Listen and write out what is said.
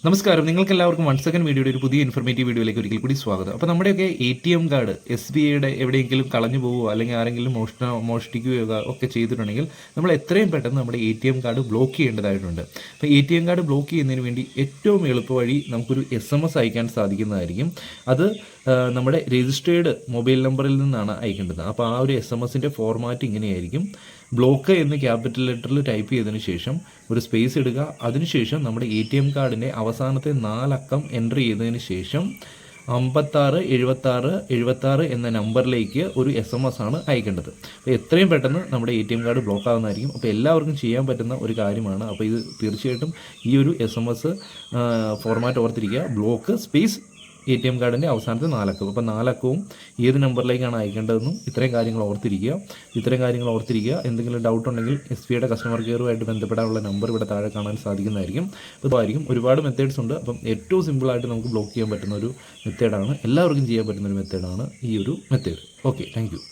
നമസ്കാരം, നിങ്ങൾക്ക് എല്ലാവർക്കും 1 സെക്കൻഡ് വീഡിയോയുടെ ഒരു പുതിയ ഇൻഫർമേറ്റീവ് വീഡിയോയിലേക്ക് ഒരിക്കൽ കൂടി സ്വാഗതം. അപ്പോൾ നമ്മുടെയൊക്കെ ATM കാർഡ് SBIയുടെ എവിടെയെങ്കിലും കളഞ്ഞു പോവുകയോ അല്ലെങ്കിൽ ആരെങ്കിലും മോഷ്ടിക്കുകയോ ഒക്കെ ചെയ്തിട്ടുണ്ടെങ്കിൽ നമ്മൾ എത്രയും പെട്ടെന്ന് നമ്മുടെ ATM കാർഡ് ബ്ലോക്ക് ചെയ്യേണ്ടതായിട്ടുണ്ട്. അപ്പോൾ ATM കാർഡ് ബ്ലോക്ക് ചെയ്യുന്നതിന് വേണ്ടി ഏറ്റവും എളുപ്പ വഴി നമുക്കൊരു SMS അയക്കാൻ സാധിക്കുന്നതായിരിക്കും. അത് നമ്മുടെ രജിസ്റ്റേർഡ് മൊബൈൽ നമ്പറിൽ നിന്നാണ് അയക്കേണ്ടത്. അപ്പോൾ ആ ഒരു SMS-ൻ്റെ ഫോർമാറ്റ് ഇങ്ങനെയായിരിക്കും: ബ്ലോക്ക് എന്ന് ക്യാപിറ്റൽ ലെറ്ററിൽ ടൈപ്പ് ചെയ്തതിന് ശേഷം ഒരു സ്പേസ് ഇടുക. അതിനുശേഷം നമ്മുടെ ATM കാർഡിൻ്റെ അവസാനത്തെ 4 അക്കം എൻ്റർ ചെയ്തതിന് ശേഷം 567676 എന്ന നമ്പറിലേക്ക് ഒരു SMS ആണ് അയക്കേണ്ടത്. അപ്പോൾ എത്രയും പെട്ടെന്ന് നമ്മുടെ ATM കാർഡ് ബ്ലോക്ക് ആകുന്നതായിരിക്കും. അപ്പോൾ എല്ലാവർക്കും ചെയ്യാൻ പറ്റുന്ന ഒരു കാര്യമാണ്. അപ്പോൾ ഇത് തീർച്ചയായിട്ടും ഈ ഒരു SMS ഫോർമാറ്റ് ഓർത്തിരിക്കുക: ബ്ലോക്ക് സ്പേസ് ATM കാർഡിൻ്റെ അവസാനത്തെ 4 അക്കം. അപ്പോൾ 4 അക്കവും ഏത് നമ്പറിലേക്കാണ് അയക്കേണ്ടതെന്നും ഇത്രയും കാര്യങ്ങൾ ഓർത്തിരിക്കുക. എന്തെങ്കിലും ഡൗട്ട് ഉണ്ടെങ്കിൽ SBIയുടെ കസ്റ്റമർ കെയറുമായിട്ട് ബന്ധപ്പെടാനുള്ള നമ്പർ ഇവിടെ താഴെ കാണാൻ സാധിക്കുന്നതായിരിക്കും. ഇതായിരിക്കും. ഒരുപാട് മെത്തേഡ്സ് ഉണ്ട്. അപ്പം ഏറ്റവും സിമ്പിളായിട്ട് നമുക്ക് ബ്ലോക്ക് ചെയ്യാൻ പറ്റുന്ന ഒരു മെത്തേഡാണ്, എല്ലാവർക്കും ചെയ്യാൻ പറ്റുന്ന ഒരു മെത്തേഡാണ് ഈ ഒരു മെത്തേഡ്. Okay, thank you.